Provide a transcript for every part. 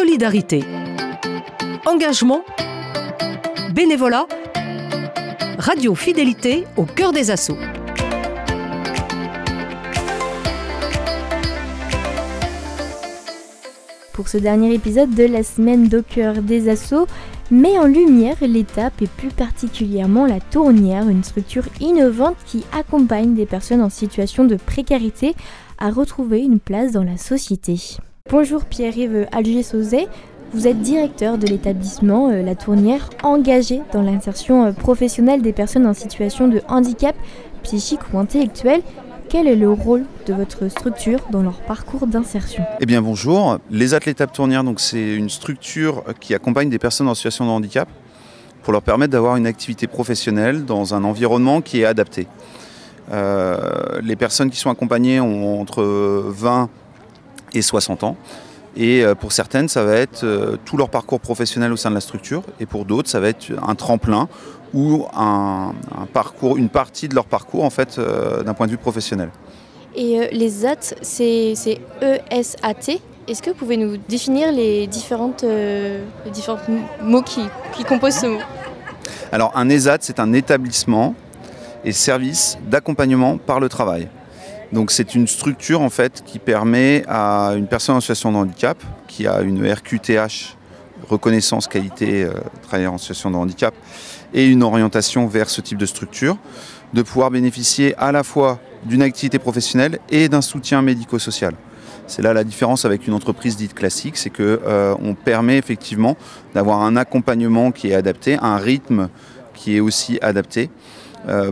solidarité, engagement, bénévolat, radio fidélité au cœur des assos. Pour ce dernier épisode de la semaine d'au cœur des assos, met en lumière l'étape et plus particulièrement la tournière, une structure innovante qui accompagne des personnes en situation de précarité à retrouver une place dans la société. Bonjour Pierre-Yves Alger-Sauzet, vous êtes directeur de l'établissement La Tournière, engagé dans l'insertion professionnelle des personnes en situation de handicap psychique ou intellectuel. Quel est le rôle de votre structure dans leur parcours d'insertion ? Eh bien bonjour, les Athlètes Tournière, donc c'est une structure qui accompagne des personnes en situation de handicap pour leur permettre d'avoir une activité professionnelle dans un environnement qui est adapté. Les personnes qui sont accompagnées ont entre 20 et 60 ans et pour certaines ça va être tout leur parcours professionnel au sein de la structure et pour d'autres ça va être un tremplin ou un parcours, une partie de leur parcours en fait d'un point de vue professionnel. Et les AT, c'est E-S-A-T. Est-ce que vous pouvez nous définir les différents mots qui composent ce mot ? Alors un ESAT, c'est un établissement et service d'accompagnement par le travail. Donc c'est une structure en fait qui permet à une personne en situation de handicap qui a une RQTH, reconnaissance qualité travailleur en situation de handicap, et une orientation vers ce type de structure, de pouvoir bénéficier à la fois d'une activité professionnelle et d'un soutien médico-social. C'est là la différence avec une entreprise dite classique, c'est qu'on permet effectivement d'avoir un accompagnement qui est adapté, un rythme qui est aussi adapté,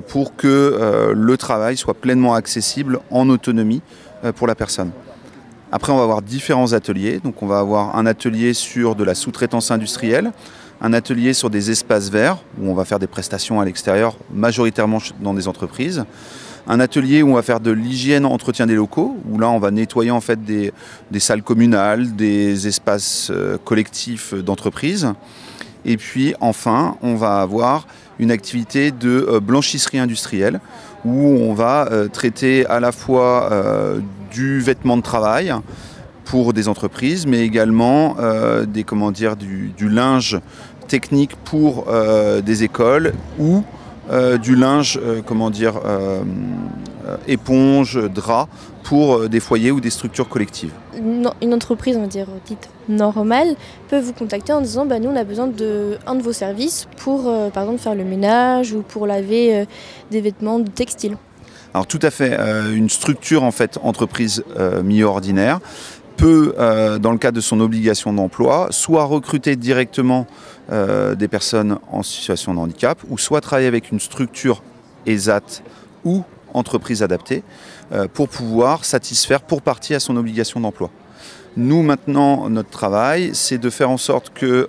pour que le travail soit pleinement accessible en autonomie pour la personne. Après, on va avoir différents ateliers. Donc, on va avoir un atelier sur de la sous-traitance industrielle, un atelier sur des espaces verts, où on va faire des prestations à l'extérieur, majoritairement dans des entreprises. Un atelier où on va faire de l'hygiène, entretien des locaux, où là, on va nettoyer en fait des salles communales, des espaces collectifs d'entreprise. Et puis, enfin, on va avoir une activité de blanchisserie industrielle, où on va traiter à la fois du vêtement de travail pour des entreprises, mais également du linge technique pour des écoles ou du linge éponge, drap pour des foyers ou des structures collectives. Une entreprise, on va dire, dite normale, peut vous contacter en disant nous on a besoin d'un de vos services pour par exemple faire le ménage ou pour laver des vêtements de textile. Alors tout à fait, une structure en fait entreprise milieu ordinaire peut, dans le cadre de son obligation d'emploi, soit recruter directement des personnes en situation de handicap, ou soit travailler avec une structure ESAT ou entreprise adaptée pour pouvoir satisfaire pour partie à son obligation d'emploi. Nous maintenant, notre travail, c'est de faire en sorte que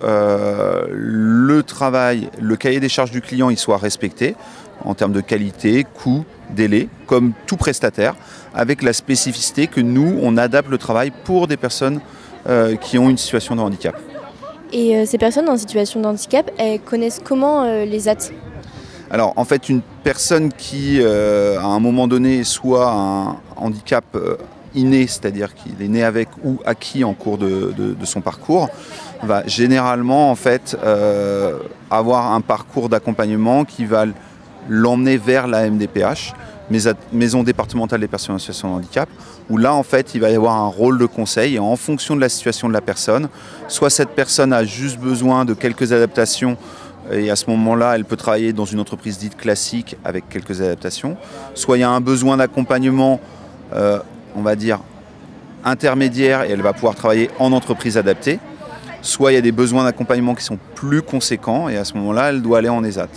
le cahier des charges du client, il soit respecté en termes de qualité, coût, délai, comme tout prestataire, avec la spécificité que nous, on adapte le travail pour des personnes qui ont une situation de handicap. Et ces personnes en situation de handicap, elles connaissent comment les AT ? Alors en fait, une personne qui, à un moment donné, soit un handicap inné, c'est-à-dire qu'il est né avec ou acquis en cours de son parcours, va généralement en fait avoir un parcours d'accompagnement qui va l'emmener vers la MDPH, Maison départementale des personnes en situation de handicap, où là en fait il va y avoir un rôle de conseil et en fonction de la situation de la personne, soit cette personne a juste besoin de quelques adaptations et à ce moment-là elle peut travailler dans une entreprise dite classique avec quelques adaptations, soit il y a un besoin d'accompagnement on va dire intermédiaire et elle va pouvoir travailler en entreprise adaptée, soit il y a des besoins d'accompagnement qui sont plus conséquents et à ce moment-là elle doit aller en ESAT.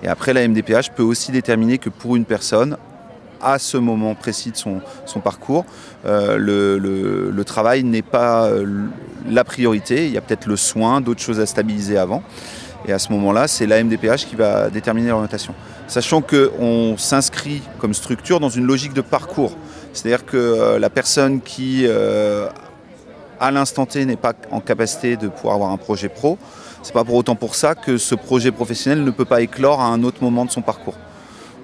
Et après la MDPH peut aussi déterminer que pour une personne, à ce moment précis de son parcours, le travail n'est pas la priorité, il y a peut-être le soin, d'autres choses à stabiliser avant. Et à ce moment-là, c'est la MDPH qui va déterminer l'orientation. Sachant qu'on s'inscrit comme structure dans une logique de parcours. C'est-à-dire que la personne qui, à l'instant T, n'est pas en capacité de pouvoir avoir un projet pro, c'est pas pour autant pour ça que ce projet professionnel ne peut pas éclore à un autre moment de son parcours.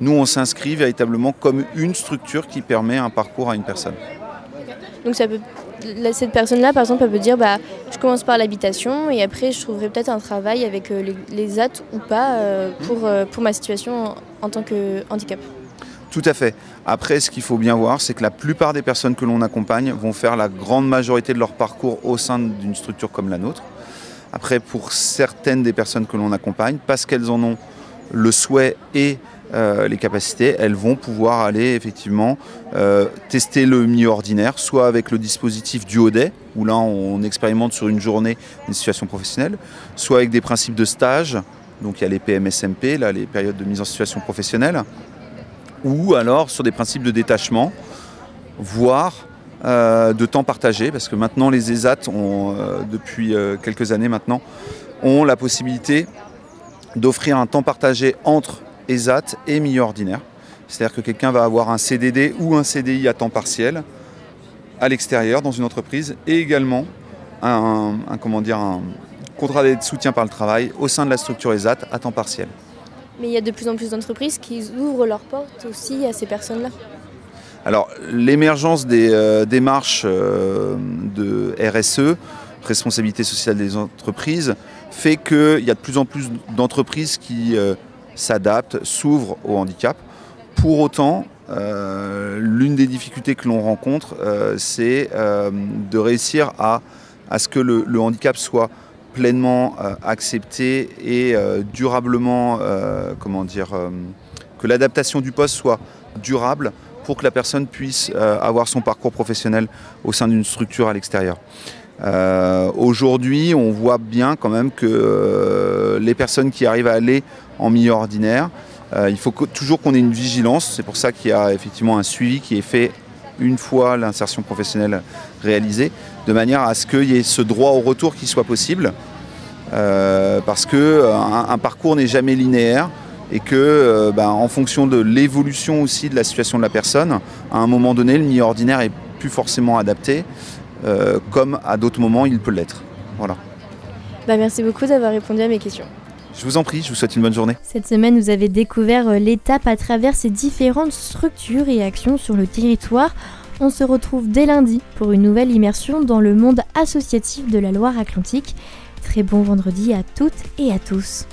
Nous, on s'inscrit véritablement comme une structure qui permet un parcours à une personne. Donc ça peut cette personne-là, par exemple, elle peut dire je commence par l'habitation et après je trouverai peut-être un travail avec les AT ou pas pour ma situation en tant que handicap. Tout à fait. Après, ce qu'il faut bien voir, c'est que la plupart des personnes que l'on accompagne vont faire la grande majorité de leur parcours au sein d'une structure comme la nôtre. Après, pour certaines des personnes que l'on accompagne, parce qu'elles en ont le souhait et les capacités, elles vont pouvoir aller effectivement tester le milieu ordinaire, soit avec le dispositif du ODES, où là on expérimente sur une journée une situation professionnelle, soit avec des principes de stage, donc il y a les PMSMP, là, les périodes de mise en situation professionnelle, ou alors sur des principes de détachement, voire de temps partagé, parce que maintenant les ESAT, depuis quelques années maintenant, ont la possibilité d'offrir un temps partagé entre ESAT et milieu ordinaire. C'est-à-dire que quelqu'un va avoir un CDD ou un CDI à temps partiel à l'extérieur dans une entreprise et également un contrat de soutien par le travail au sein de la structure ESAT à temps partiel. Mais il y a de plus en plus d'entreprises qui ouvrent leurs portes aussi à ces personnes-là. Alors, l'émergence des démarches de RSE, responsabilité sociale des entreprises, fait qu'il y a de plus en plus d'entreprises qui s'adaptent, s'ouvrent au handicap. Pour autant, l'une des difficultés que l'on rencontre, c'est de réussir à ce que le handicap soit pleinement accepté et durablement, que l'adaptation du poste soit durable pour que la personne puisse avoir son parcours professionnel au sein d'une structure à l'extérieur. Aujourd'hui, on voit bien quand même que les personnes qui arrivent à aller en milieu ordinaire, il faut toujours qu'on ait une vigilance. C'est pour ça qu'il y a effectivement un suivi qui est fait une fois l'insertion professionnelle réalisée, de manière à ce qu'il y ait ce droit au retour qui soit possible, parce qu'un parcours n'est jamais linéaire et que, en fonction de l'évolution aussi de la situation de la personne, à un moment donné, le milieu ordinaire n'est plus forcément adapté, comme à d'autres moments il peut l'être. Voilà. Merci beaucoup d'avoir répondu à mes questions. Je vous en prie, je vous souhaite une bonne journée. Cette semaine, vous avez découvert l'ETAP à travers ses différentes structures et actions sur le territoire. On se retrouve dès lundi pour une nouvelle immersion dans le monde associatif de la Loire-Atlantique. Très bon vendredi à toutes et à tous.